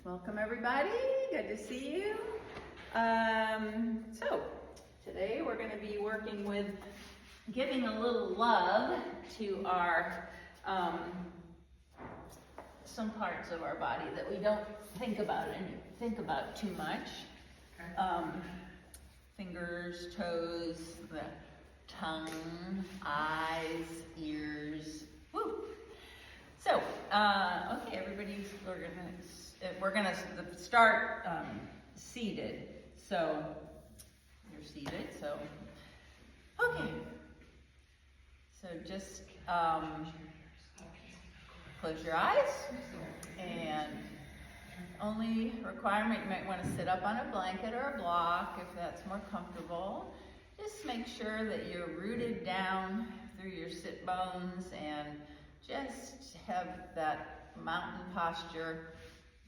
Welcome everybody, good to see you. So today we're going to be working with giving a little love to our, some parts of our body that we don't think about too much. Fingers, toes, the tongue, eyes, ears, woo. So, okay, everybody, we're gonna start seated. So, you're seated, so, okay. So just close your eyes, and only requirement, you might want to sit up on a blanket or a block if that's more comfortable. Just make sure that you're rooted down through your sit bones and just have that mountain posture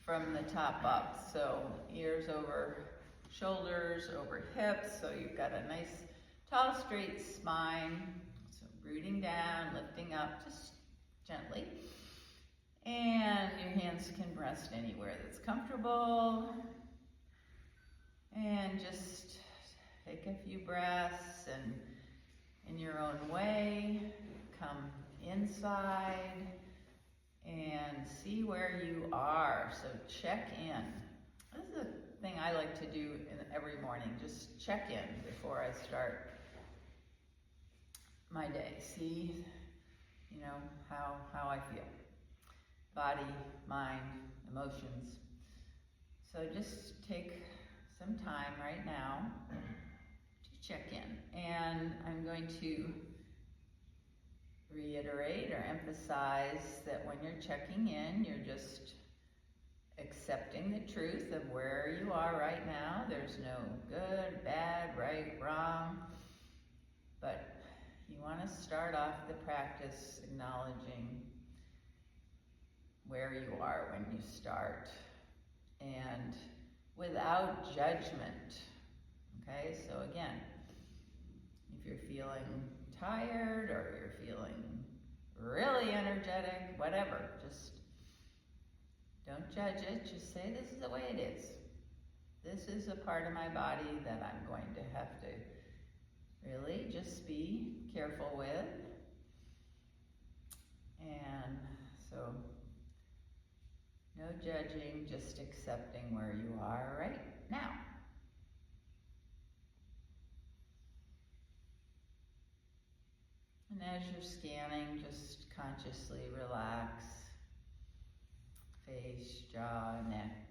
from the top up. So ears over shoulders, over hips, so you've got a nice tall straight spine. So rooting down, lifting up just gently. And your hands can rest anywhere that's comfortable. And just take a few breaths and in your own way, come inside and see where you are. So check in. This is a thing I like to do every morning. Just check in before I start my day. See, you know, how I feel. Body, mind, emotions. So just take some time right now to check in. And I'm going to reiterate or emphasize that when you're checking in, you're just accepting the truth of where you are right now. There's no good, bad, right, wrong. But you want to start off the practice acknowledging where you are when you start, and without judgment. Okay, so again, if you're feeling tired or you're feeling really energetic, whatever, just don't judge it. Just say, this is the way it is. This is a part of my body that I'm going to have to really just be careful with. And so, no judging, just accepting where you are right now. And as you're scanning, just consciously relax. Face, jaw, neck,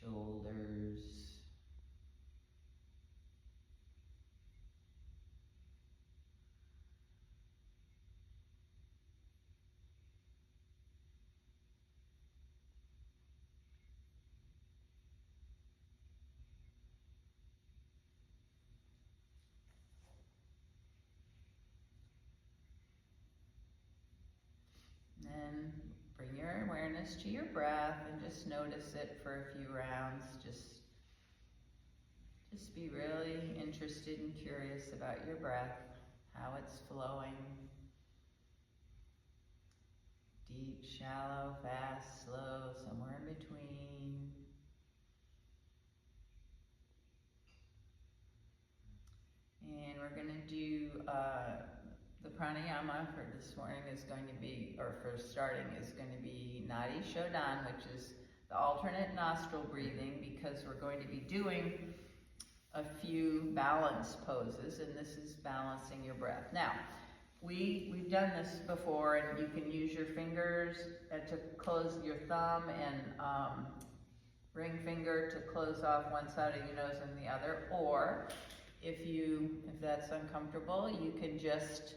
shoulders. Then bring your awareness to your breath and just notice it for a few rounds. Just be really interested and curious about your breath, how it's flowing. Deep, shallow, fast, slow, somewhere in between. And we're going to do the pranayama for this morning is going to be, or for starting, is going to be Nadi Shodhan, which is the alternate nostril breathing, because we're going to be doing a few balance poses, and this is balancing your breath. Now, we've done this before, and you can use your fingers to close your thumb and ring finger to close off one side of your nose and the other, or if that's uncomfortable, you can just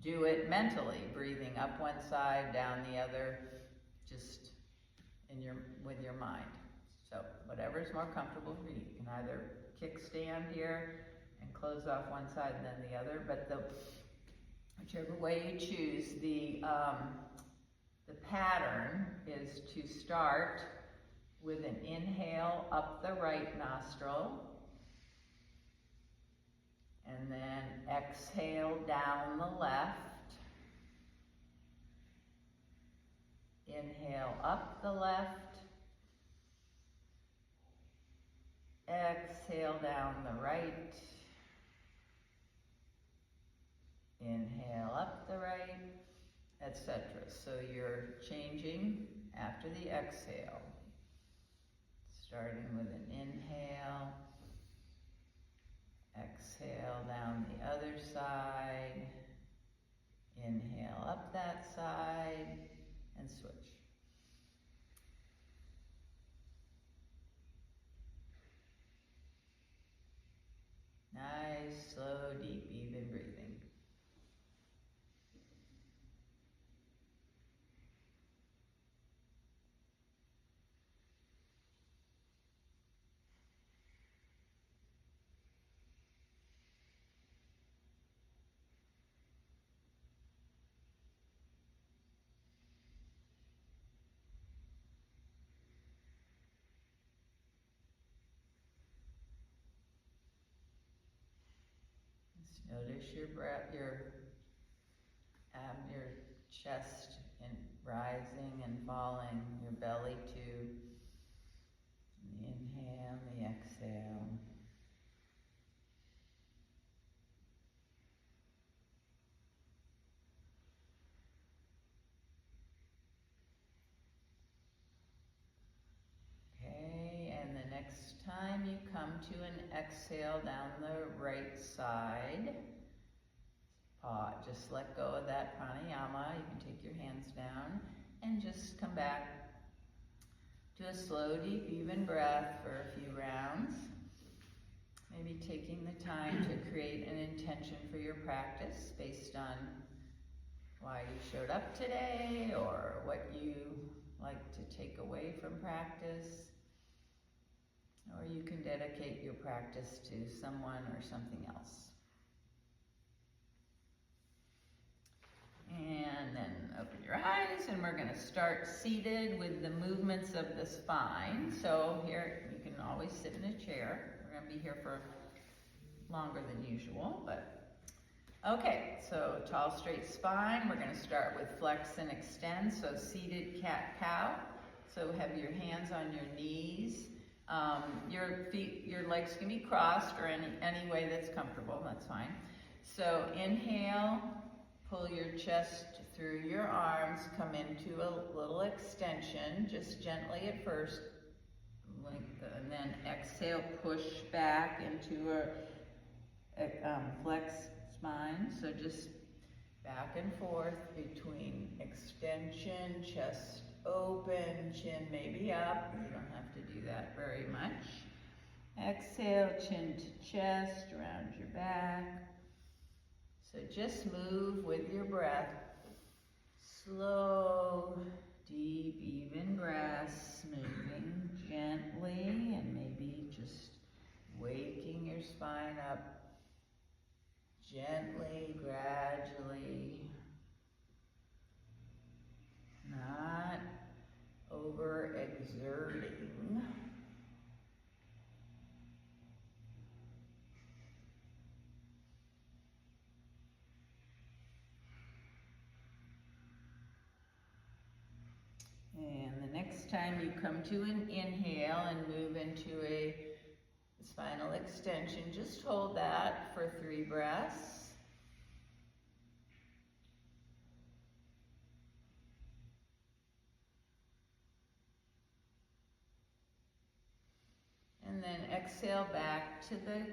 do it mentally, breathing up one side, down the other, just with your mind. So whatever's more comfortable for you. You can either kickstand here and close off one side and then the other, but whichever way you choose, the pattern is to start with an inhale up the right nostril, and then exhale down the left. Inhale up the left. Exhale down the right. Inhale up the right, etc. So you're changing after the exhale. Starting with an inhale. Exhale down the other side. Inhale up that side and switch. Nice, slow, deep, even breathing. Just notice your breath, your chest and rising and falling, your belly too. The inhale, the exhale. Okay, and the next time you come to an exhale down the right side, pause, just let go of that pranayama. You can take your hands down and just come back to a slow, deep, even breath for a few rounds. Maybe taking the time to create an intention for your practice based on why you showed up today or what you like to take away from practice. Or you can dedicate your practice to someone or something else. And then open your eyes, and we're going to start seated with the movements of the spine. So here, you can always sit in a chair. We're going to be here for longer than usual, but okay. So tall, straight spine. We're going to start with flex and extend. So seated cat-cow. So have your hands on your knees. Your legs can be crossed or any way that's comfortable. That's fine. So inhale. Pull your chest through your arms, come into a little extension, just gently at first, and then exhale, push back into a flex spine. So just back and forth between extension, chest open, chin maybe up. You don't have to do that very much. Exhale, chin to chest, around your back. So just move with your breath. Slow, deep, even breaths, moving gently and maybe just waking your spine up gently, gradually, not overexerting. And the next time you come to an inhale and move into a spinal extension, just hold that for 3 breaths. And then exhale back to the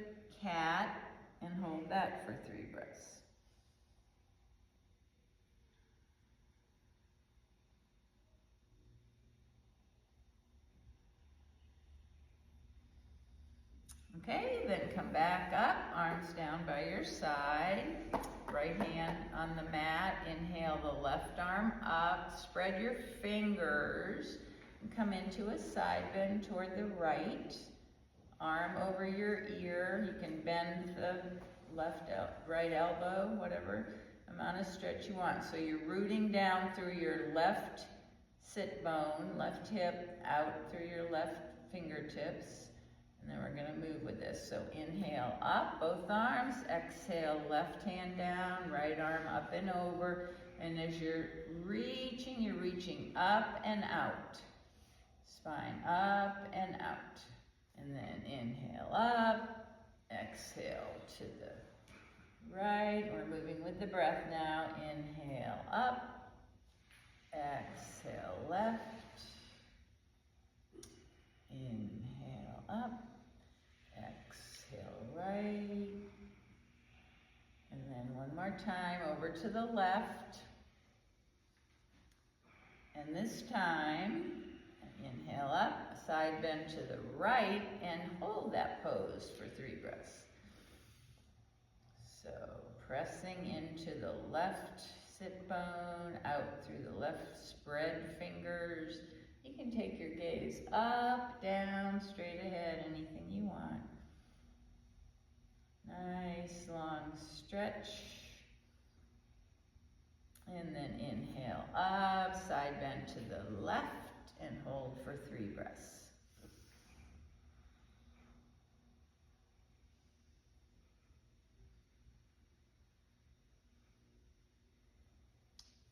cat and hold that for 3 breaths. Okay, then come back up, arms down by your side, right hand on the mat. Inhale the left arm up, spread your fingers, and come into a side bend toward the right. Arm over your ear. You can bend the right elbow, whatever amount of stretch you want. So you're rooting down through your left sit bone, left hip, out through your left fingertips. And then we're going to move with this. So inhale up, both arms. Exhale, left hand down, right arm up and over. And as you're reaching up and out. Spine up and out. And then inhale up, exhale to the right. We're moving with the breath now. Inhale up, exhale left. Inhale up, exhale right. And then one more time over to the left. And this time, inhale up, side bend to the right, and hold that pose for 3 breaths. So, pressing into the left sit bone, out through the left spread fingers. You can take your gaze up, down, straight ahead, anything you want. Nice long stretch. And then inhale up, side bend to the left, and hold for 3 breaths.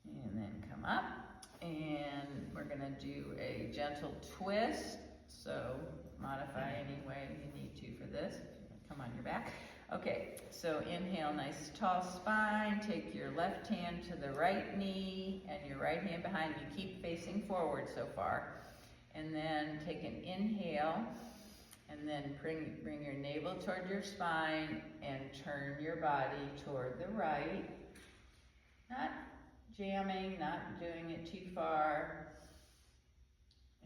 And then come up, and we're gonna do a gentle twist. So modify any way you need to for this. Come on your back. Okay, so inhale, nice tall spine. Take your left hand to the right knee and your right hand behind you. Keep facing forward so far. And then take an inhale, and then bring your navel toward your spine and turn your body toward the right. Not jamming, not doing it too far.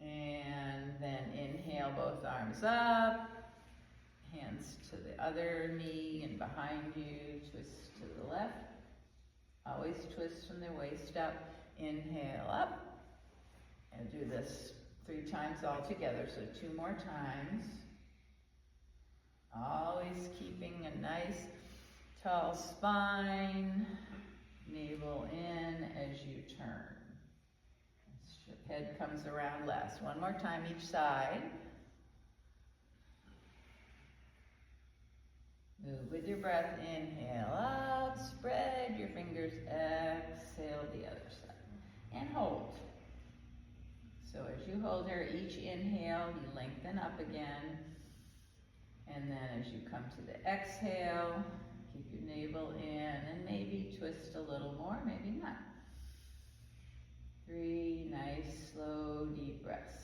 And then inhale, both arms up. Hands to the other knee and behind you, twist to the left. Always twist from the waist up. Inhale up. And do this 3 times all together, so 2 more times. Always keeping a nice tall spine. Navel in as you turn. Head comes around last. 1 more time each side. Move with your breath. Inhale up, spread your fingers, exhale the other side. And hold. So as you hold here, each inhale, you lengthen up again. And then as you come to the exhale, keep your navel in and maybe twist a little more, maybe not. 3 nice, slow, deep breaths.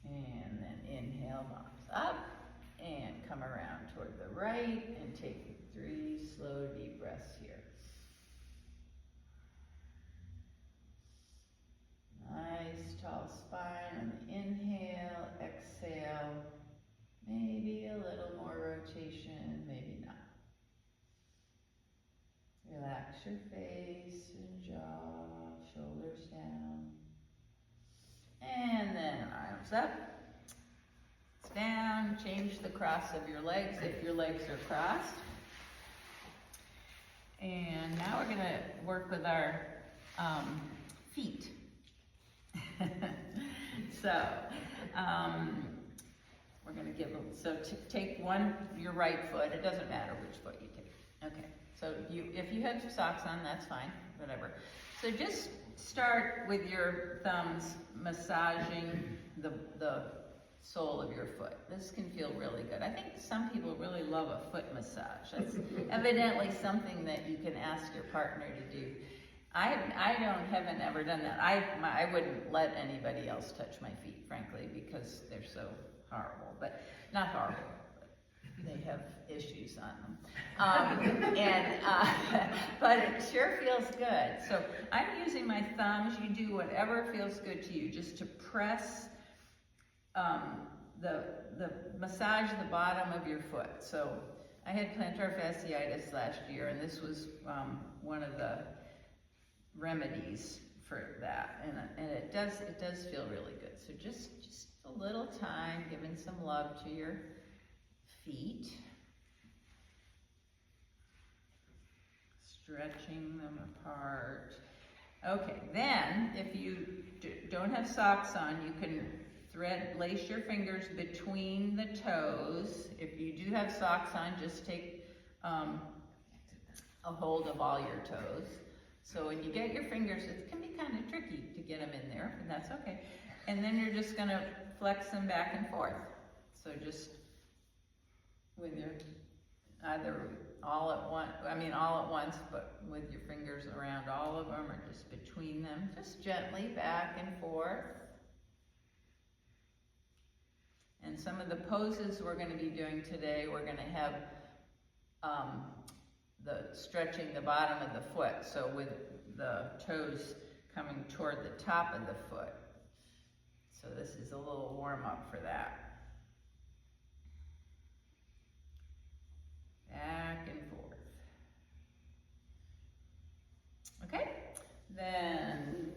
And then inhale, arms up, and come around toward the right, and take 3 slow, deep breaths here. Nice, tall spine on the inhale, exhale. Maybe a little more rotation, maybe not. Relax your face and jaw, shoulders down. And then arms up, down, change the cross of your legs if your legs are crossed. And now we're gonna work with our feet. So, we're gonna give them, so take your right foot, it doesn't matter which foot you take. Okay, so if you have socks on, that's fine, whatever. So just start with your thumbs massaging the sole of your foot. This can feel really good. I think some people really love a foot massage. That's evidently something that you can ask your partner to do. I haven't ever done that. I wouldn't let anybody else touch my feet, frankly, because they're so horrible. But not horrible. They have issues on them. But it sure feels good. So I'm using my thumbs. You do whatever feels good to you, just to press the massage the bottom of your foot. So I had plantar fasciitis last year, and this was one of the remedies for that. And it does feel really good. So just a little time, giving some love to your feet, stretching them apart. Okay, then if you don't have socks on, you can lace your fingers between the toes. If you do have socks on, just take a hold of all your toes. So when you get your fingers, it can be kind of tricky to get them in there, but that's okay. And then you're just gonna flex them back and forth. So just with your, either all at once, but with your fingers around all of them or just between them, just gently back and forth. And some of the poses we're going to be doing today, we're going to have the stretching the bottom of the foot, so with the toes coming toward the top of the foot. So this is a little warm up for that. Back and forth. Okay, then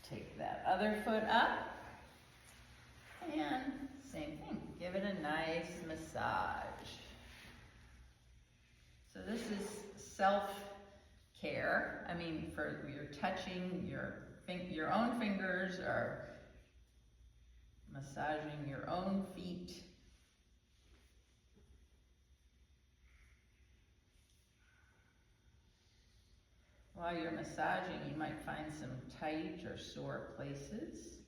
take that other foot up and same thing, give it a nice massage. So this is self-care. I mean, for you're touching your own fingers or massaging your own feet. While you're massaging, you might find some tight or sore places.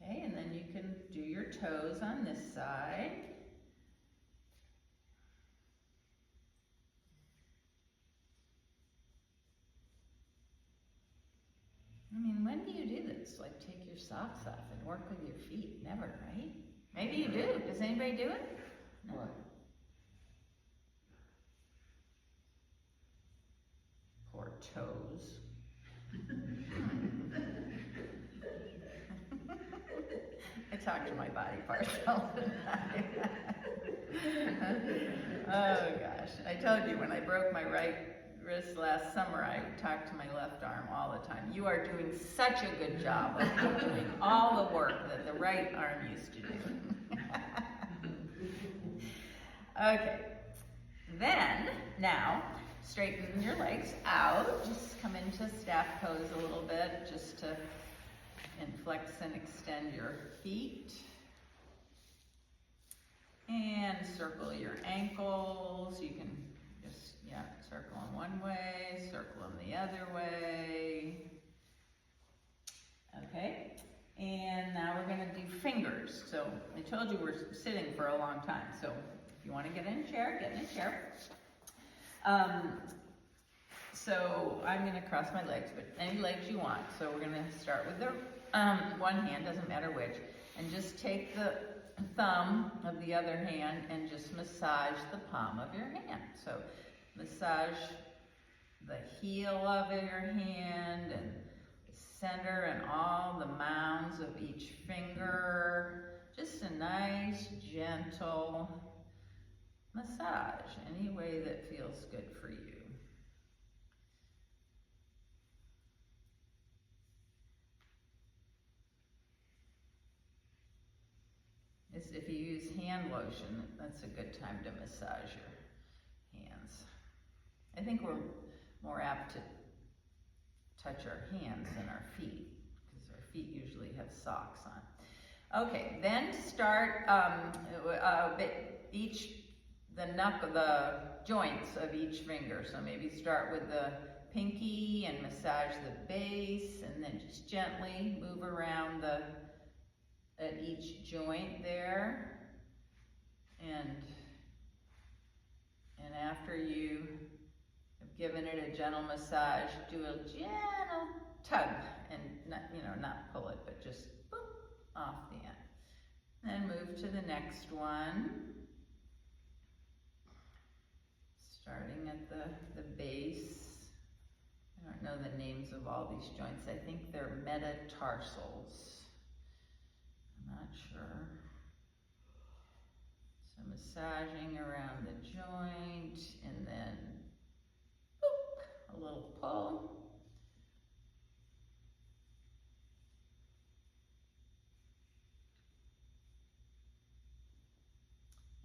Okay, and then you can do your toes on this side. I mean, when do you do this? Like take your socks off and work with your feet? Never, right? Maybe you do. Does anybody do it? No. What? Poor toes. I talk to my body parts all the time. Oh gosh, I told you when I broke my right wrist last summer, I talked to my left arm all the time. You are doing such a good job of doing all the work that the right arm used to do. Okay, then, now, straighten your legs out. Just come into staff pose a little bit, just to flex and extend your feet. And circle your ankles. You can just, circle them one way, circle them the other way. Okay, and now we're gonna do fingers. So I told you we're sitting for a long time. So if you wanna get in a chair, get in a chair. So I'm gonna cross my legs, but any legs you want. So we're gonna start with the one hand, doesn't matter which, and just take the thumb of the other hand and just massage the palm of your hand. So massage the heel of your hand and the center and all the mounds of each finger. Just a nice, gentle massage, any way that feels good for you. If you use hand lotion, that's a good time to massage your hands. I think we're more apt to touch our hands than our feet, because our feet usually have socks on. Okay, then start the joints of each finger. So maybe start with the pinky and massage the base, and then just gently move around at each joint there. And after you have given it a gentle massage, do a gentle tug and not pull it, but just boop, off the end. Then move to the next one. Starting at the base. I don't know the names of all these joints. I think they're metatarsals. I'm not sure. So massaging around the joint, and then boop, a little pull.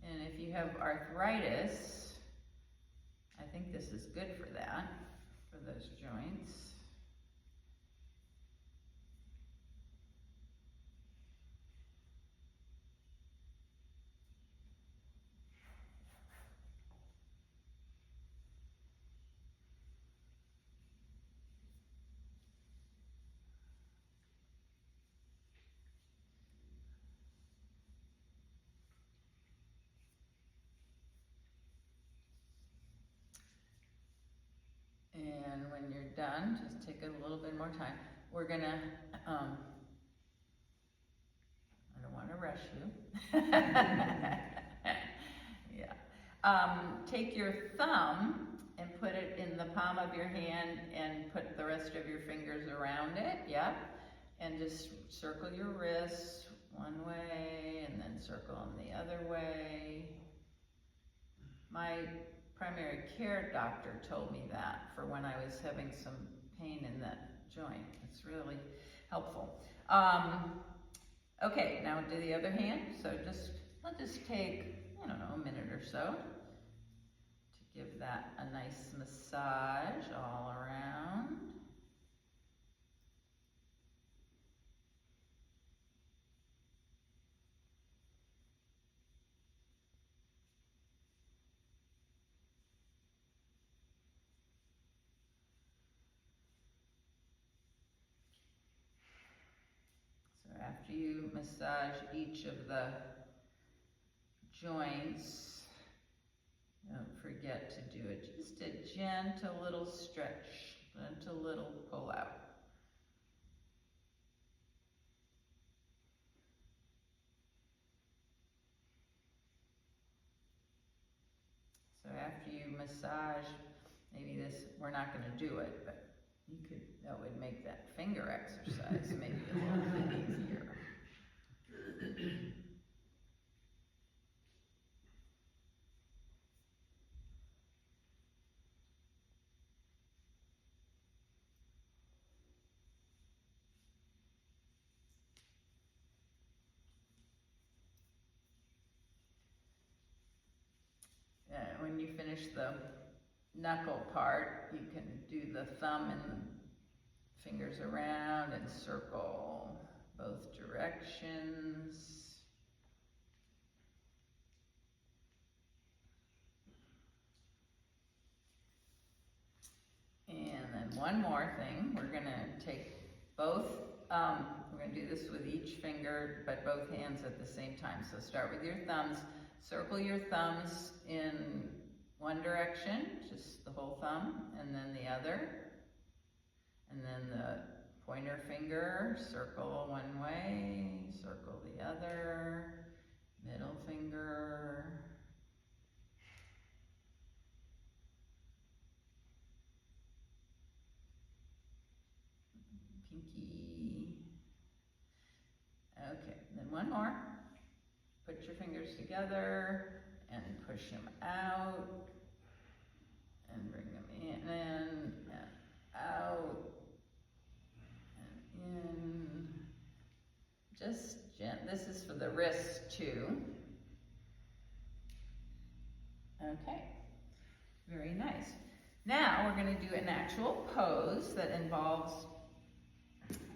And if you have arthritis, I think this is good for that, for those joints. done. Just take a little bit more time. We're gonna, I don't want to rush you. Yeah. Take your thumb and put it in the palm of your hand and put the rest of your fingers around it. Yep. And just circle your wrists one way and then circle them the other way. My primary care doctor told me that for when I was having some pain in that joint. It's really helpful. Okay, now do the other hand. So I'll just take, I don't know, a minute or so to give that a nice massage all around. After you massage each of the joints, don't forget to do it. Just a gentle little stretch, gentle little pull out. So after you massage, maybe we're not going to do it, but that would make that finger exercise maybe a little bit easier. When you finish the knuckle part, you can do the thumb and fingers around and circle both directions. And then one more thing, we're going to take both, we're going to do this with each finger, but both hands at the same time. So start with your thumbs, circle your thumbs in one direction, just the whole thumb, and then the other. And then the pointer finger, circle one way, circle the other, middle finger. Pinky. Okay, then one more. Put your fingers together and push them out and bring them in and out and in. Just this is for the wrist too. Okay, very nice. Now we're going to do an actual pose that involves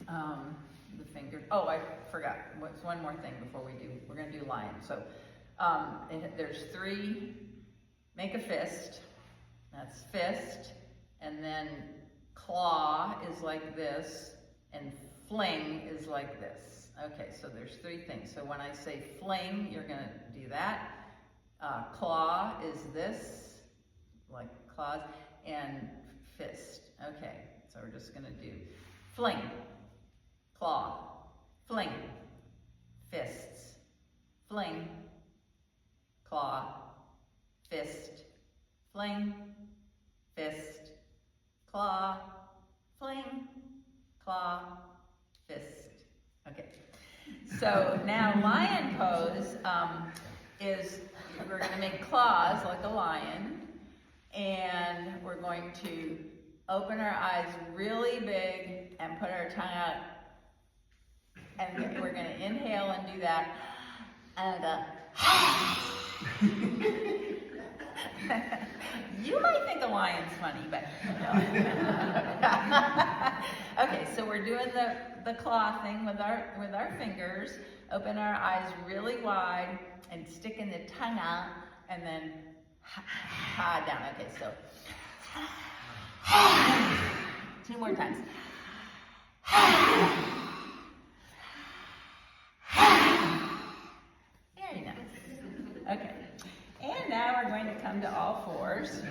the finger. Oh, I forgot. What's one more thing before we do? We're going to do lion. So there's three. Make a fist. That's fist. And then claw is like this. And fling is like this. Okay, so there's three things. So when I say fling, you're going to do that. Claw is this, like claws, and fist. Okay, so we're just going to do fling, claw, fling, fists, fling, claw, fist, fling, fist, claw, fling, claw, fist. Okay. So now lion pose is we're going to make claws like a lion, and we're going to open our eyes really big and put our tongue out, and we're going to inhale and do that, and you might think a lion's funny, but no. Okay, so we're doing the claw thing with our fingers. Open our eyes really wide and sticking the tongue out, and then ha down. Okay, so 2 more times. Very nice. Okay, and now we're going to come to all fours. hours.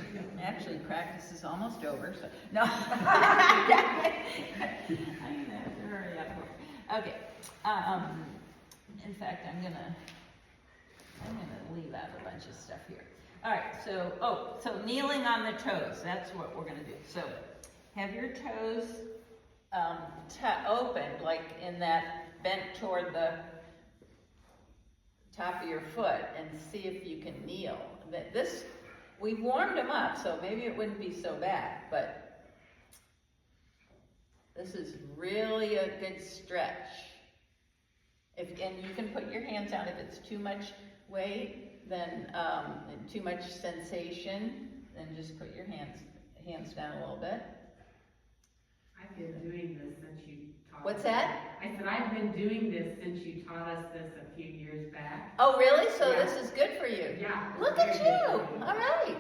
Actually, practice is almost over, so no. I'm gonna have to hurry up here. Okay. In fact, I'm gonna leave out a bunch of stuff here. All right. So kneeling on the toes. That's what we're gonna do. So have your toes opened, like in that bent toward the top of your foot, and see if you can kneel. We warmed them up, so maybe it wouldn't be so bad, but this is really a good stretch. And you can put your hands down if it's too much weight, then too much sensation, then just put your hands down a little bit. I've been doing this since you taught What's us. that? I said I've been doing this since you taught us this a few years back. Oh, really? So Yeah. this is good for you? Yeah. Look at very you. good for me. All right.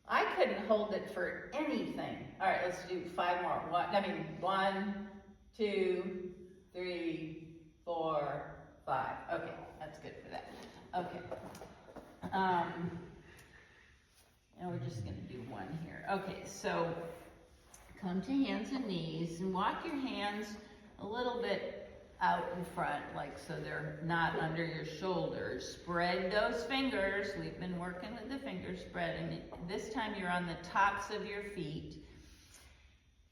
I couldn't hold it for anything. All right, let's do 5 more. 1, 2, 3, 4, 5. Okay, that's good for that. Okay. Now we're just gonna do 1 here. Okay, so come to hands and knees and walk your hands a little bit out in front, like so they're not under your shoulders. Spread those fingers. We've been working with the fingers spread, and this time you're on the tops of your feet.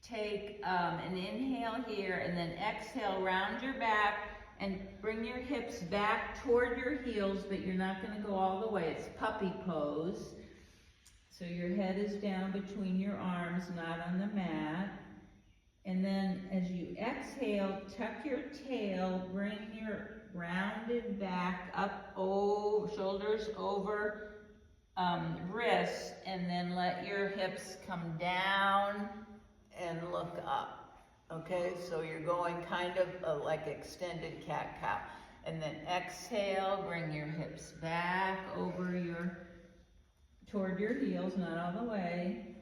Take an inhale here, and then exhale, round your back, and bring your hips back toward your heels, but you're not gonna go all the way. It's puppy pose. So your head is down between your arms, not on the mat. And then as you exhale, tuck your tail, bring your rounded back up, shoulders over wrists, and then let your hips come down and look up. Okay, so you're going kind of like extended cat-cow. And then exhale, bring your hips back over toward your heels, not all the way.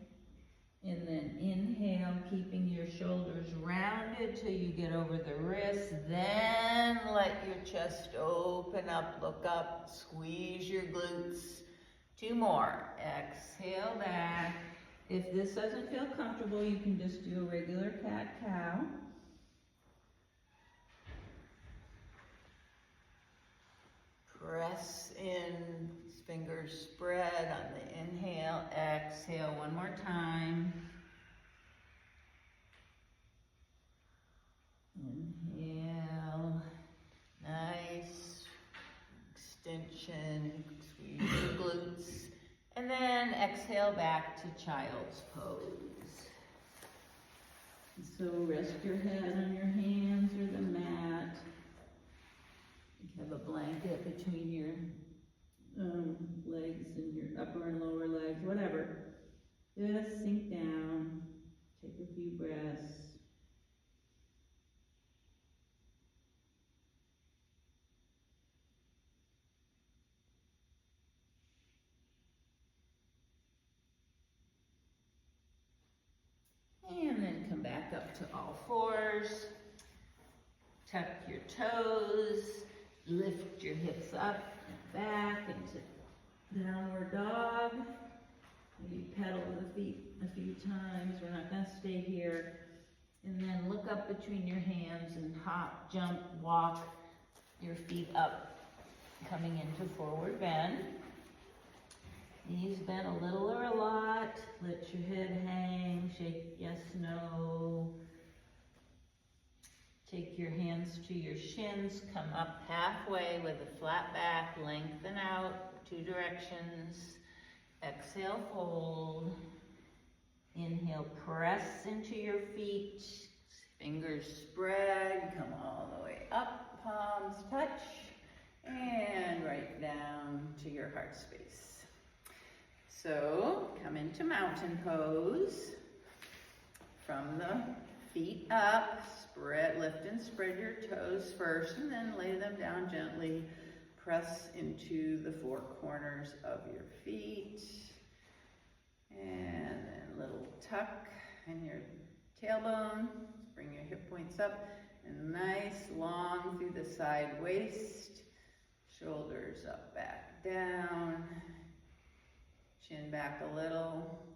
And then inhale, keeping your shoulders rounded till you get over the wrists. Then let your chest open up, look up, squeeze your glutes. 2 more. Exhale back. If this doesn't feel comfortable, you can just do a regular cat-cow. Press in, fingers spread on the inhale, exhale 1 more time. Inhale, nice extension, squeeze your glutes, and then exhale back to child's pose. So rest your head on your hands or the mat. You have a blanket between your legs and your upper and lower legs, whatever. Just sink down, take a few breaths. And then come back up to all fours. Tuck your toes, lift your hips up and back into downward dog. Maybe pedal the feet a few times. We're not going to stay here. And then look up between your hands and hop, jump, walk your feet up, coming into forward bend. Knees bent a little or a lot. Let your head hang. Shake yes, no. Take your hands to your shins. Come up halfway with a flat back. Lengthen out 2 directions. Exhale, fold. Inhale, press into your feet. Fingers spread. Come all the way up. Palms touch. And right down to your heart space. So come into mountain pose. From the feet up, lift and spread your toes first, and then lay them down gently. Press into the 4 corners of your feet. And then little tuck in your tailbone. Bring your hip points up. And nice long through the side waist. Shoulders up, back down. Chin back a little.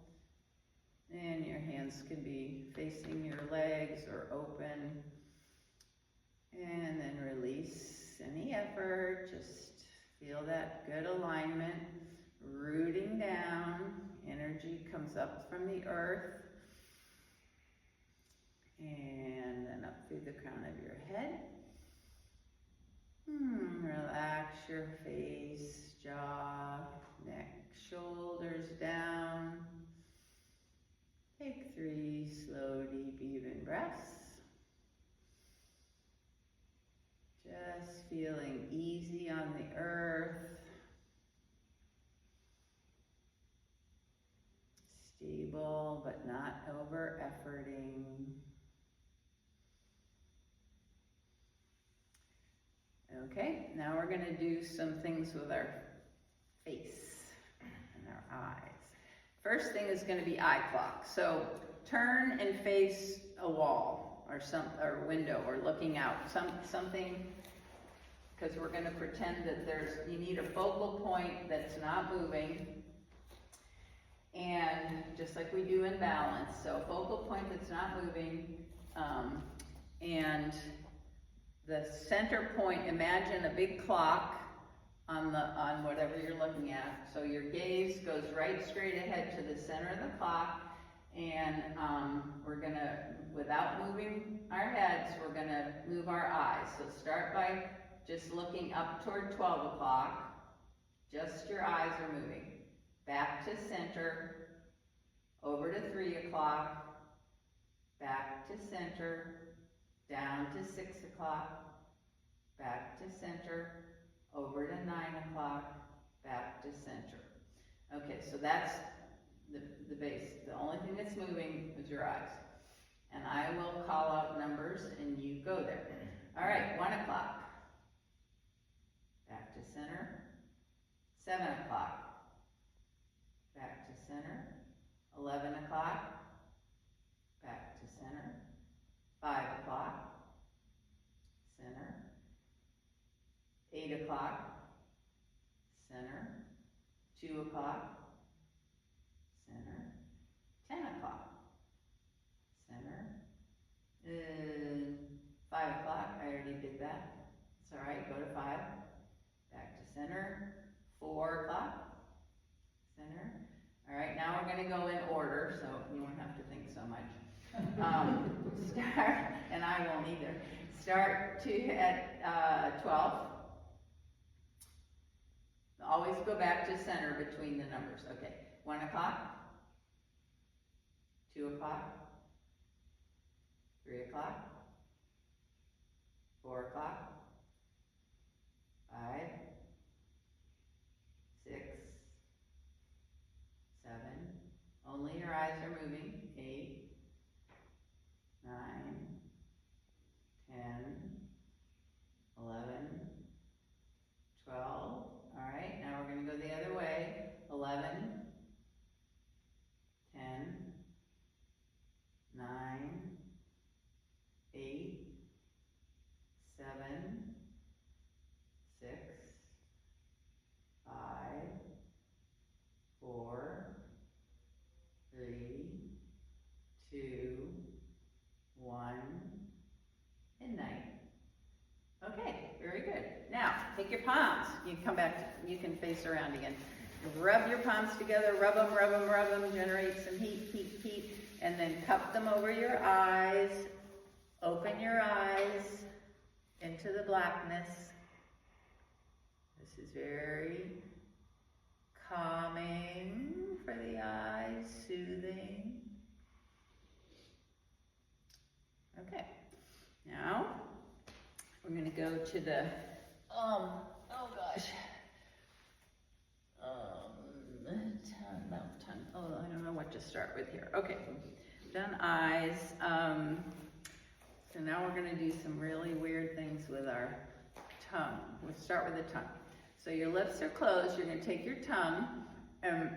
And your hands can be facing your legs or open. And then release any effort. Just feel that good alignment. Rooting down. Energy comes up from the earth. And then up through the crown of your head. Relax your face, jaw, neck, shoulders down. Take 3 slow, deep, even breaths. Just feeling easy on the earth. Stable, but not over-efforting. Okay, now we're going to do some things with our face and our eyes. First thing is going to be eye clock. So turn and face a wall or window or looking out. Something, because we're going to pretend that you need a focal point that's not moving. And just like we do in balance, so a focal point that's not moving, and the center point, imagine a big clock on whatever you're looking at. So your gaze goes right straight ahead to the center of the clock, and we're gonna, without moving our heads, we're gonna move our eyes. So start by just looking up toward 12 o'clock. Just your eyes are moving. Back to center, over to 3 o'clock, back to center, down to 6 o'clock, back to center, over to 9 o'clock, back to center. Okay, so that's the base. The only thing that's moving is your eyes. And I will call out numbers and you go there. All right, 1 o'clock, back to center, 7 o'clock, back to center, 11 o'clock, back to center, 5 o'clock, center, 8 o'clock, center, 2 o'clock, center, 10 o'clock, center, 5 o'clock, I already did that, it's all right, go to 5, back to center, 4 o'clock, center. All right, now we're going to go in order, so you won't have to think so much. Start, and I won't either. Start at 12. Always go back to center between the numbers. Okay, 1 o'clock, 2 o'clock, 3 o'clock, 4 o'clock, 5, 6, 7, only your eyes are moving, 8, 9, 10, 11, 12, all right, now we're going to go the other way, 11, 10, 9, 8, 7, 6, 5, 4, 3, 2, 1, and 9. Okay, very good. Now, take your palms. You can come back, you can face around again. Rub your palms together, rub them, generate some heat, and then cup them over your eyes. Open your eyes into the blackness. This is very calming for the eyes, soothing. Okay, now we're going to go to the, oh gosh, tongue, I don't know what to start with here. Okay, done eyes. So now we're going to do some really weird things with our tongue. We'll start with the tongue. So your lips are closed. You're going to take your tongue and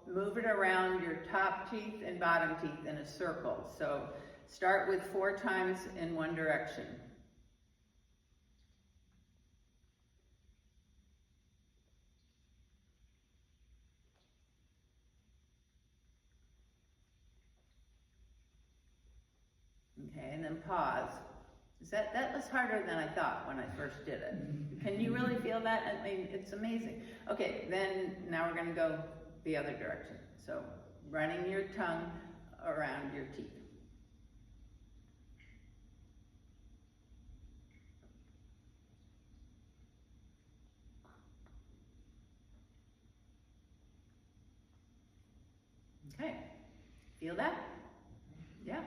move it around your top teeth and bottom teeth in a circle. So start with 4 times in one direction. Okay, and then pause. That was harder than I thought when I first did it. Can you really feel that? I mean, it's amazing. Okay, then now we're gonna go the other direction. So running your tongue around your teeth. Okay, feel that? Yeah?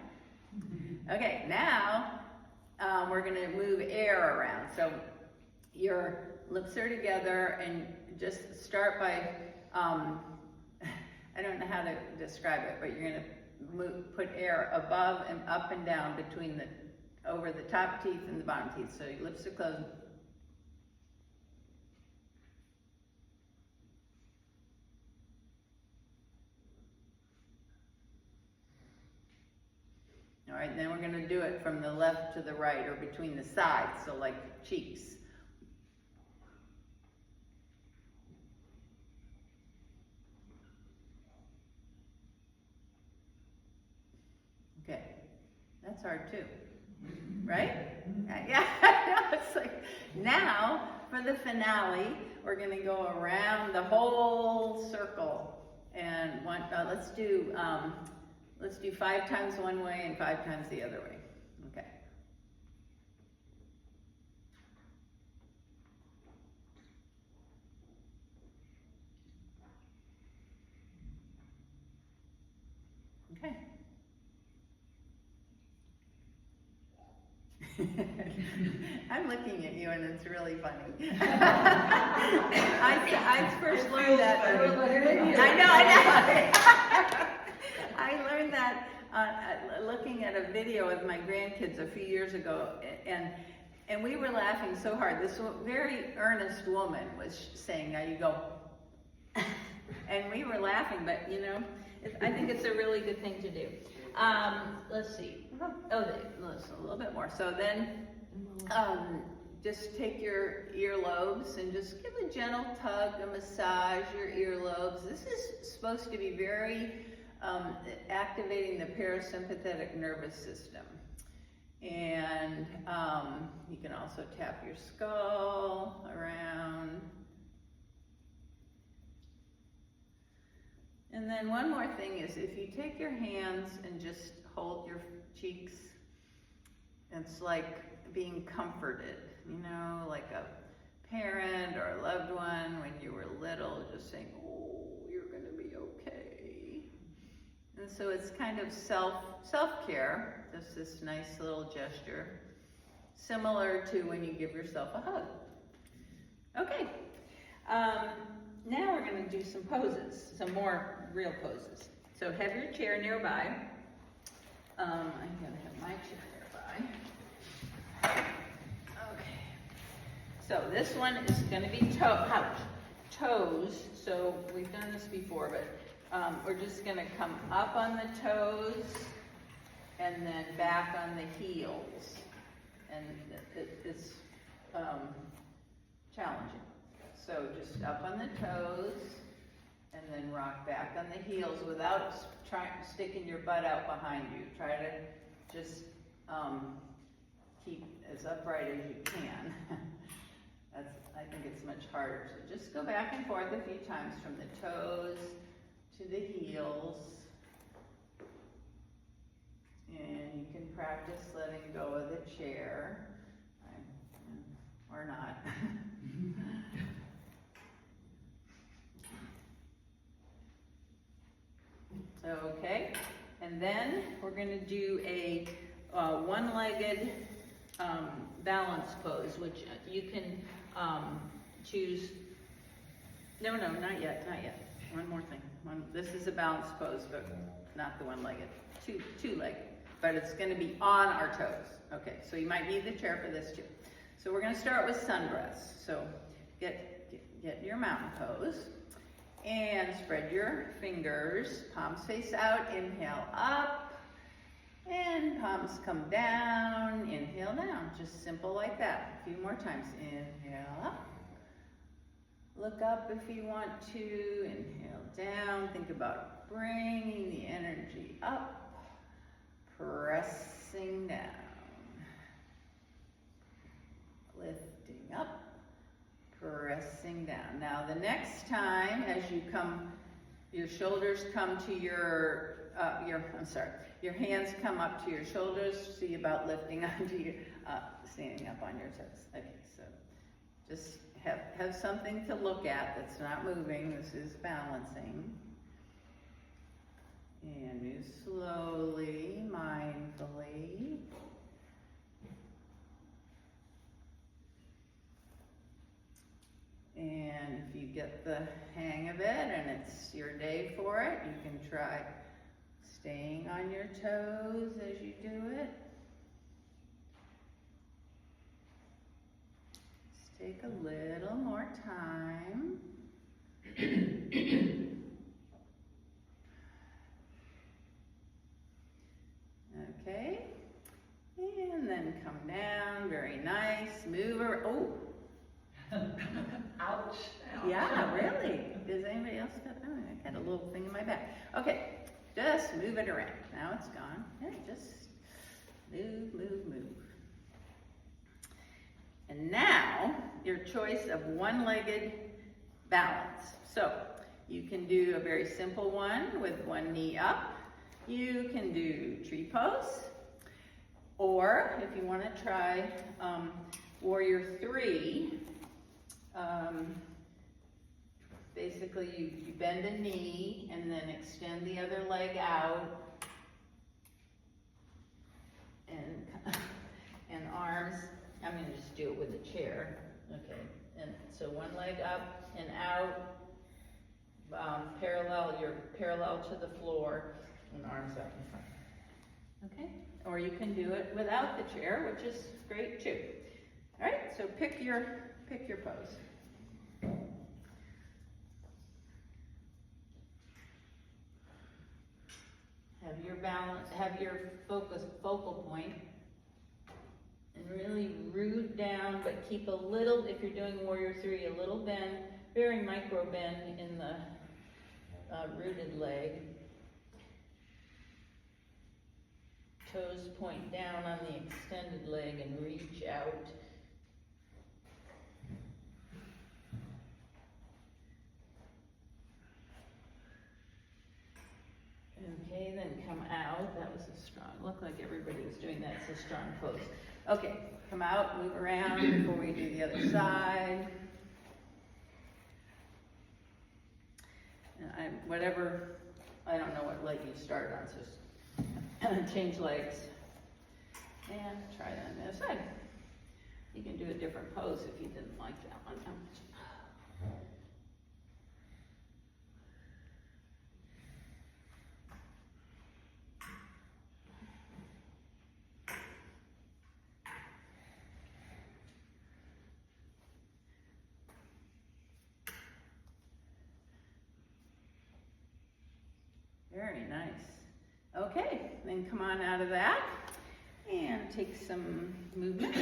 Okay, now we're gonna move air around. So your lips are together and just start by, I don't know how to describe it, but you're gonna put air above and up and down between over the top teeth and the bottom teeth. So your lips are closed. All right, then we're gonna do it from the left to the right or between the sides, so like cheeks. Okay, that's hard too, right? Yeah, I know, it's like, now for the finale, we're gonna go around the whole circle and let's do 5 times one way and 5 times the other way. Okay. Okay. I'm looking at you and it's really funny. I first learned that. I know. I learned that looking at a video of my grandkids a few years ago, and we were laughing so hard. This very earnest woman was saying, now you go, and we were laughing, but you know, I think it's a really good thing to do. Let's see. Oh, let's a little bit more. So then, just take your earlobes and just give a gentle tug, a massage your earlobes. This is supposed to be very activating the parasympathetic nervous system. And you can also tap your skull around. And then one more thing is if you take your hands and just hold your cheeks, it's like being comforted, you know, like a parent or a loved one when you were little, just saying, oh, you're gonna be okay. And so it's kind of self-care, just this nice little gesture, similar to when you give yourself a hug. Okay, now we're gonna do some poses, some more real poses. So have your chair nearby. I'm gonna have my chair nearby. Okay. So this one is gonna be toes. So we've done this before, but we're just gonna come up on the toes and then back on the heels. And it's challenging. So just up on the toes and then rock back on the heels without sticking your butt out behind you. Try to just keep as upright as you can. I think it's much harder. So just go back and forth a few times from the toes to the heels. And you can practice letting go of the chair, or not. Okay, and then we're going to do a one-legged balance pose, which you can choose. No, not yet. One more thing. This is a balance pose, but not the one-legged. Two-legged, but it's going to be on our toes. Okay, so you might need the chair for this too. So we're going to start with sun breaths. So get your mountain pose. And spread your fingers, palms face out, inhale up, and palms come down, inhale down. Just simple like that. A few more times. Inhale up. Look up if you want to. Inhale down. Think about bringing the energy up. Press pressing down. Lifting up, pressing down. Now the next time as you come, your shoulders come to your hands come up to your shoulders. See about lifting onto your, standing up on your toes. Okay, so just have something to look at that's not moving. This is balancing. And move slowly, mindfully. And if you get the hang of it and it's your day for it, you can try staying on your toes as you do it. Just take a little more time. Okay, and then come down, very nice, move her, oh. Ouch. Yeah, really? Does anybody else got that? I got a little thing in my back. Okay, just move it around. Now it's gone. Yeah, just move, move, move. And now, your choice of one-legged balance. So, you can do a very simple one with one knee up. You can do tree pose. Or, if you want to try warrior three, basically you bend a knee and then extend the other leg out and arms. I'm going to just do it with a chair. Okay, and so one leg up and out, you're parallel to the floor, and arms up in front. Okay, or you can do it without the chair, which is great too. All right, so pick your pose. Have your balance, have your focal point, and really root down, but keep a little, if you're doing warrior three, a little bend, very micro bend in the rooted leg. Toes point down on the extended leg and reach out. Okay, then come out. That was a strong, looked like everybody was doing that. It's a strong pose. Okay, come out, move around before we do the other side. And I don't know what leg you start on, so change legs. And try that on the other side. You can do a different pose if you didn't like that one. Very nice. Okay, then come on out of that and take some movement.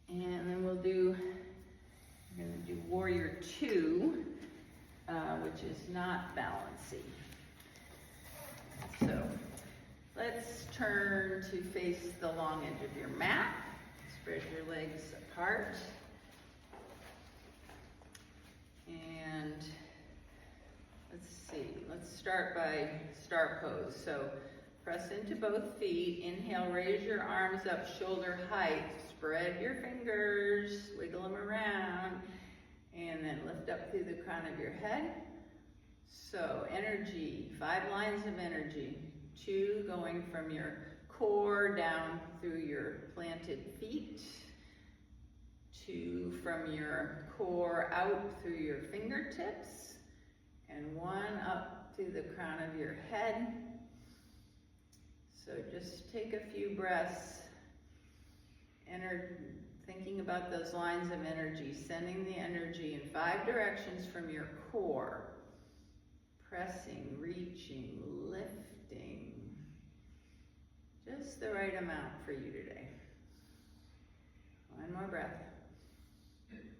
And then we're gonna do warrior two, which is not balancy. So let's turn to face the long edge of your mat. Spread your legs apart. And let's see, let's start by star pose. So press into both feet, inhale, raise your arms up shoulder height, spread your fingers, wiggle them around, and then lift up through the crown of your head. So energy, 5 lines of energy, 2 going from your core down through your planted feet, 2 from your core out through your fingertips, and 1 up through the crown of your head. So just take a few breaths, thinking about those lines of energy, sending the energy in 5 directions from your core, pressing, reaching, lifting, just the right amount for you today. 1 more breath.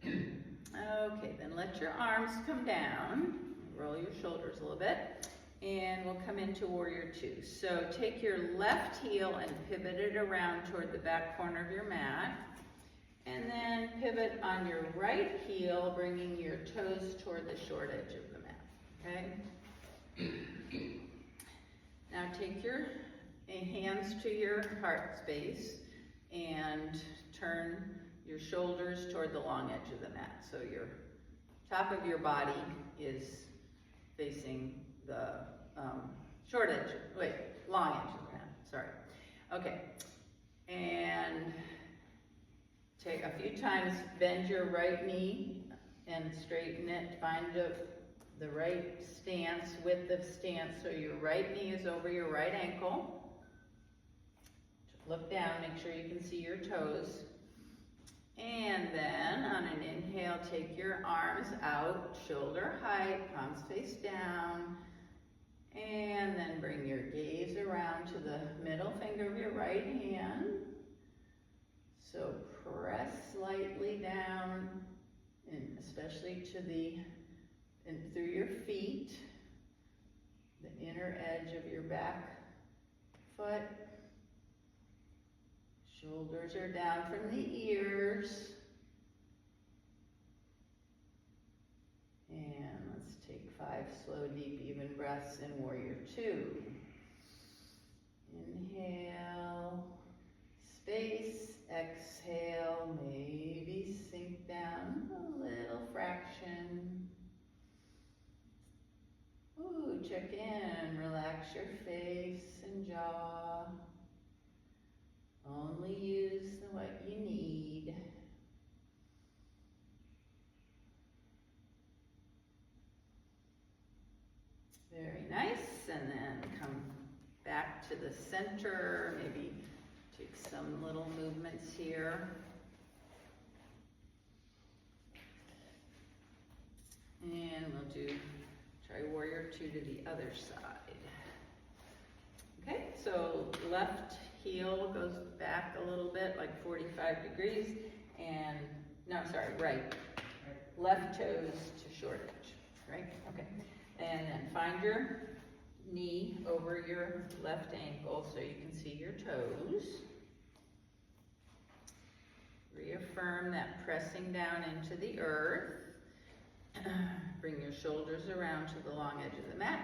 Okay, then let your arms come down. Roll your shoulders a little bit. And we'll come into warrior two. So take your left heel and pivot it around toward the back corner of your mat. And then pivot on your right heel, bringing your toes toward the short edge of the mat, okay? Now take your hands to your heart space and turn your shoulders toward the long edge of the mat. So your top of your body is facing the long edge of the mat, sorry. Okay, and take a few times, bend your right knee and straighten it. Find the right stance, width of stance, so your right knee is over your right ankle. Look down, make sure you can see your toes. And then on an inhale, take your arms out, shoulder height, palms face down. And then bring your gaze around to the middle finger of your right hand. So press slightly down, and especially through your feet, the inner edge of your back foot. Shoulders are down from the ears. And let's take 5 slow, deep, even breaths in warrior two. Inhale, space, exhale, maybe sink down a little fraction. Ooh, check in, relax your face and jaw. Only use what you need. Very nice, and then come back to the center, maybe take some little movements here. And we'll try warrior two to the other side. Okay, so left heel goes back a little bit, like 45 degrees, and, no, sorry, right. Left toes to short edge, right? Okay. And then find your knee over your left ankle so you can see your toes. Reaffirm that pressing down into the earth. Bring your shoulders around to the long edge of the mat.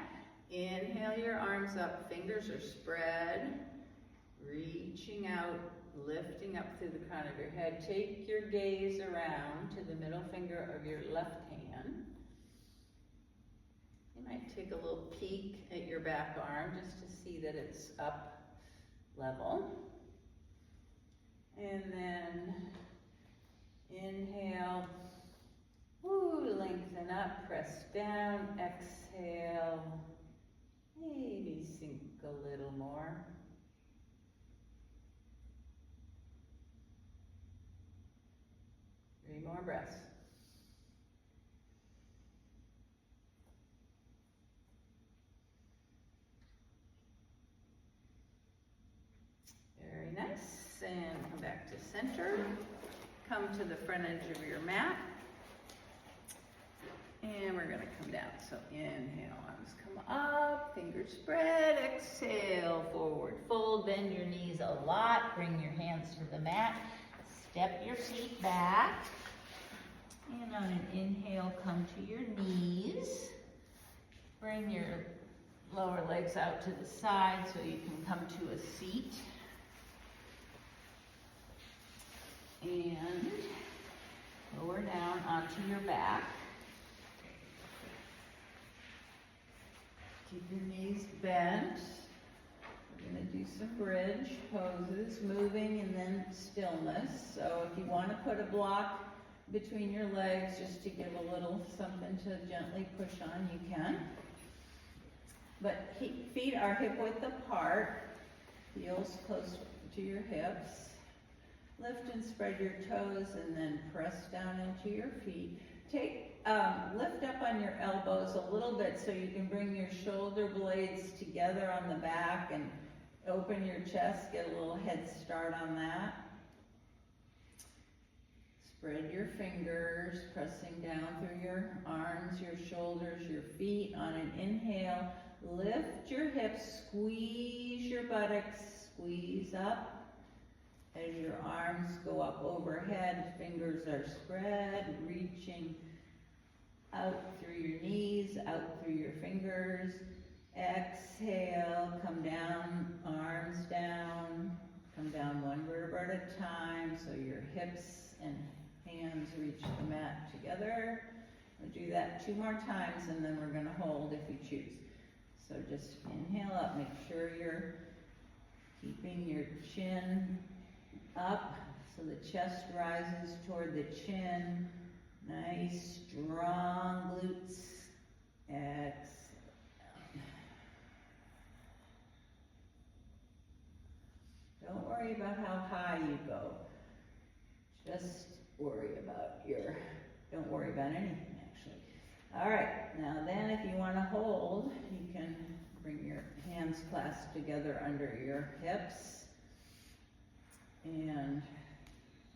Inhale your arms up, fingers are spread. Reaching out, lifting up through the crown of your head. Take your gaze around to the middle finger of your left hand. You might take a little peek at your back arm just to see that it's up level. And then inhale, lengthen up, press down, exhale, maybe sink a little more. 3 more breaths. Very nice, and come back to center. Come to the front edge of your mat. And we're gonna come down. So inhale, arms come up, fingers spread, exhale, forward fold, bend your knees a lot, bring your hands to the mat, step your feet back. And on an inhale, come to your knees. Bring your lower legs out to the side so you can come to a seat. And lower down onto your back. Keep your knees bent. We're going to do some bridge poses, moving and then stillness. So if you want to put a block between your legs just to give a little something to gently push on, you can. But feet are hip width apart, heels close to your hips. Lift and spread your toes and then press down into your feet. Lift up on your elbows a little bit so you can bring your shoulder blades together on the back and open your chest, get a little head start on that. Spread your fingers, pressing down through your arms, your shoulders, your feet. On an inhale, lift your hips, squeeze your buttocks, squeeze up. As your arms go up overhead, fingers are spread, reaching out through your knees, out through your fingers. Exhale, come down, arms down, come down one vertebra at a time so your hips and hands reach the mat together. We'll do that 2 more times and then we're going to hold if you choose. So just inhale up, make sure you're keeping your chin up so the chest rises toward the chin. Nice, strong glutes. Exhale. Don't worry about how high you go. Just don't worry about anything actually. All right, now then if you want to hold, you can bring your hands clasped together under your hips. And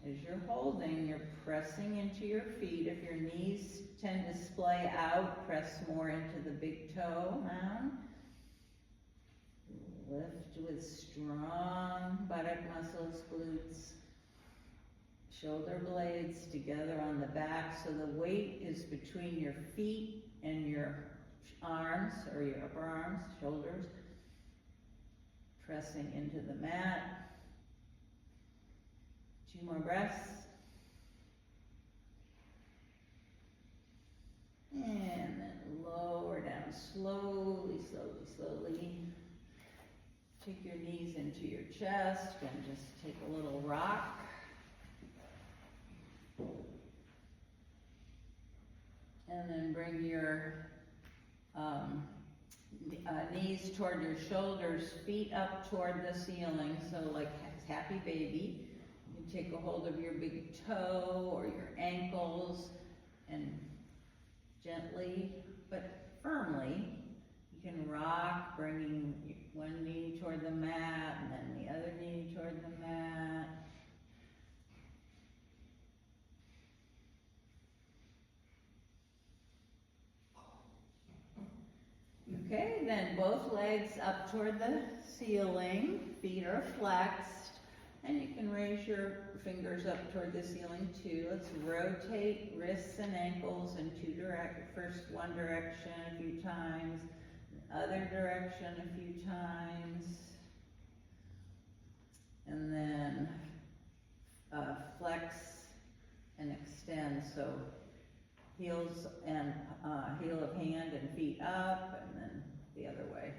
as you're holding, you're pressing into your feet. If your knees tend to splay out, press more into the big toe mound. Lift with strong buttock muscles, glutes, shoulder blades together on the back so the weight is between your feet and your arms, or your upper arms, shoulders, pressing into the mat. 2 more breaths. And then lower down slowly, slowly, slowly. Take your knees into your chest and just take a little rock. And then bring your knees toward your shoulders, feet up toward the ceiling, so like happy baby. You can take a hold of your big toe or your ankles and gently but firmly you can rock, bringing one knee toward the mat and then the other knee toward the mat. Okay, then both legs up toward the ceiling, feet are flexed, and you can raise your fingers up toward the ceiling too. Let's rotate wrists and ankles in 2 directions. First one direction a few times, the other direction a few times, and then flex and extend. So heels and heel of hand and feet up, and then the other way.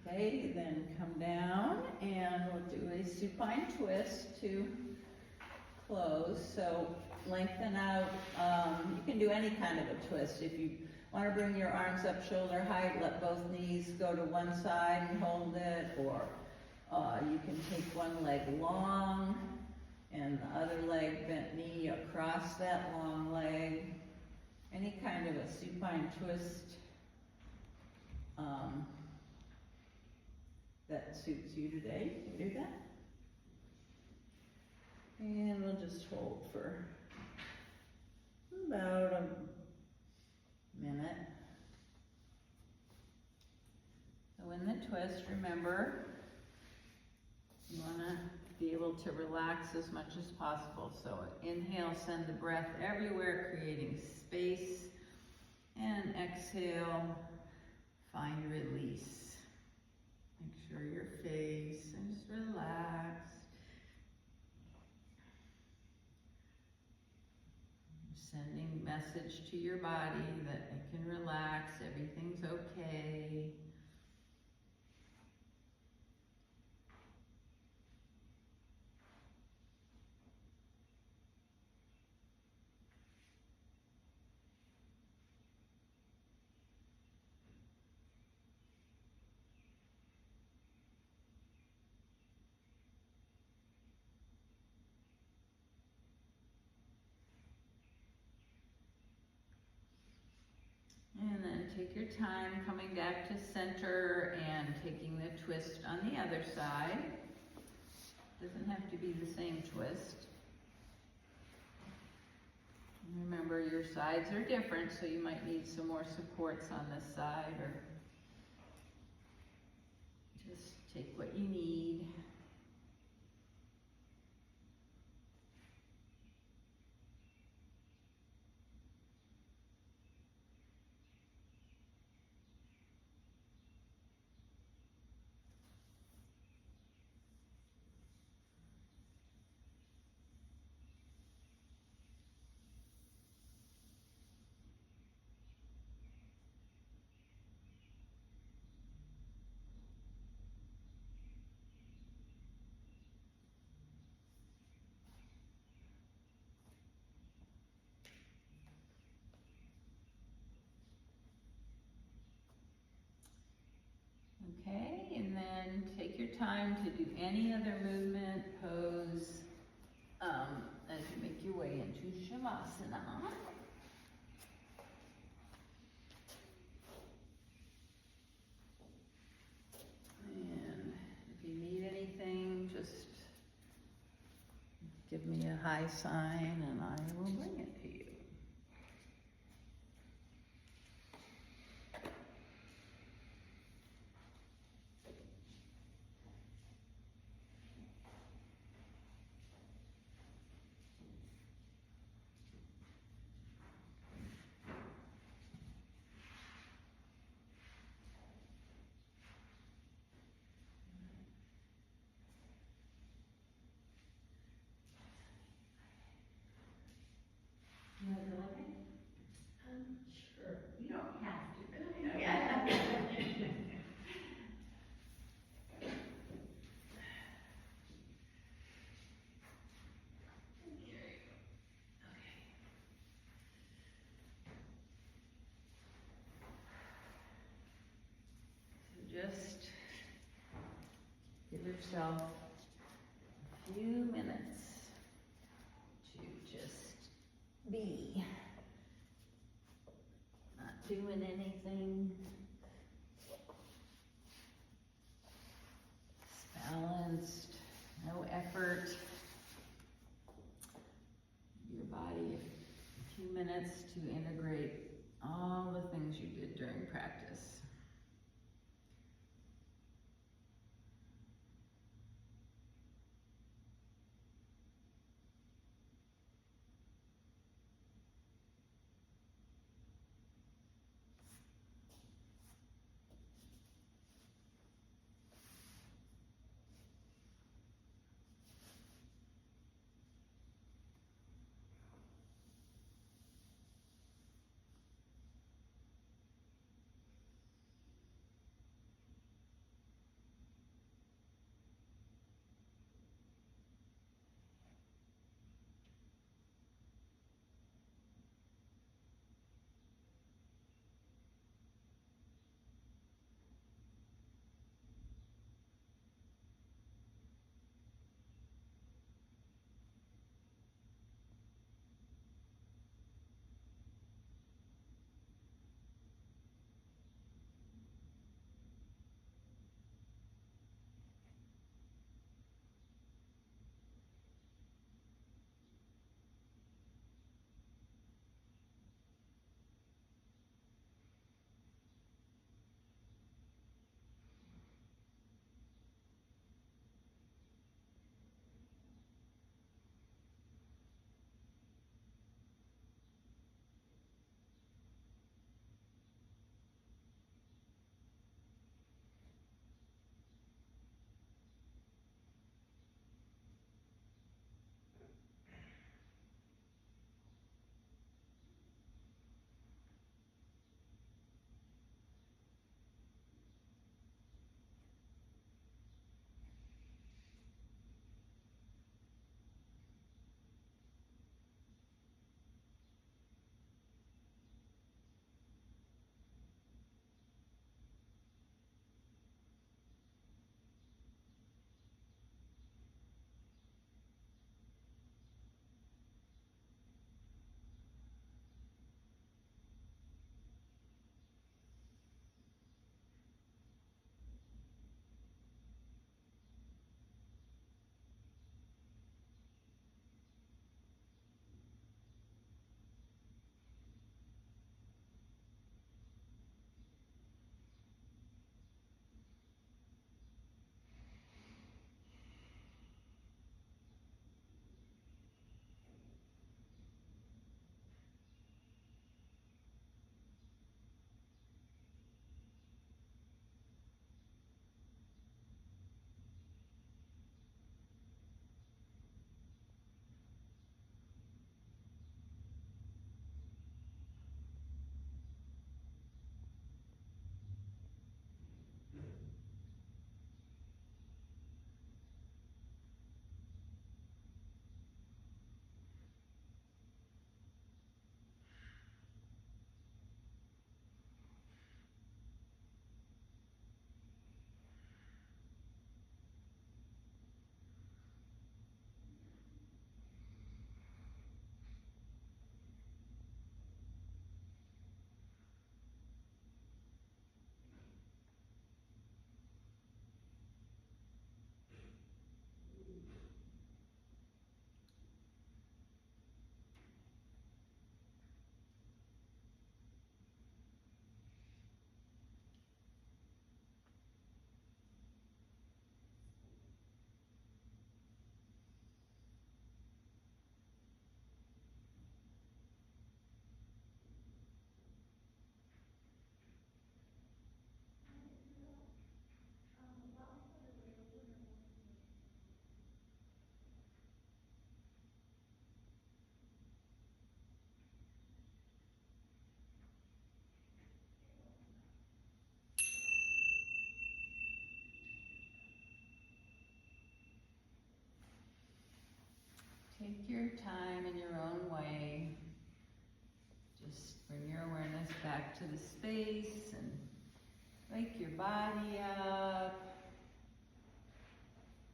Okay, then come down and we'll do a supine twist to close. So lengthen out, you can do any kind of a twist. If you want to bring your arms up shoulder height, let both knees go to one side and hold it, or you can take one leg long and the other leg bent knee across that long leg. Any kind of a supine twist that suits you today, you can do that. And we'll just hold for about a minute. So in the twist, remember, you want to be able to relax as much as possible. So inhale, send the breath everywhere, creating space. And exhale, find release. Make sure your face is relaxed. Sending message to your body that it can relax, everything's okay. And then take your time coming back to center and taking the twist on the other side. Doesn't have to be the same twist. Remember, your sides are different, so you might need some more supports on this side, or just take what you need. Okay, and then take your time to do any other movement, pose, as you make your way into Shavasana. And if you need anything, just give me a high sign and I will bring it to you. You want to go like it? Sure. You don't have to, but I know. Yeah. So just give yourself a few minutes to just be. Not doing anything. Just balanced, no effort. Give your body a few minutes to integrate all the things you did during practice. Take your time in your own way. Just bring your awareness back to the space and wake your body up.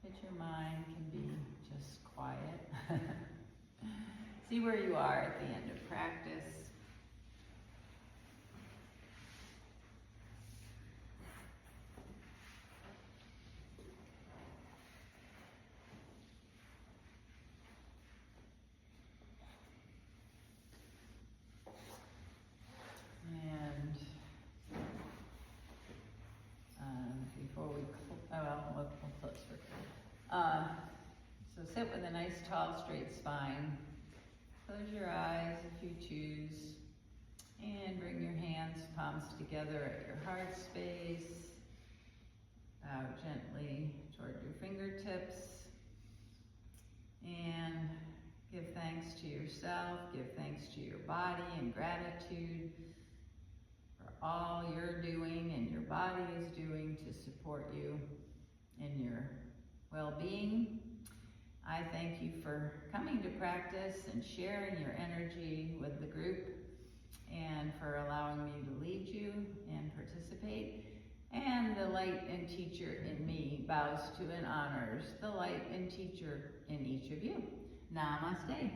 But your mind can be just quiet. See where you are at the end of practice. Before we, we'll close for so sit with a nice, tall, straight spine. Close your eyes if you choose. And bring your hands, palms together at your heart space. Bow gently toward your fingertips. And give thanks to yourself, give thanks to your body and gratitude for all you're doing and your body is doing to support you in your well-being. I thank you for coming to practice and sharing your energy with the group and for allowing me to lead you and participate. And the light and teacher in me bows to and honors the light and teacher in each of you. Namaste.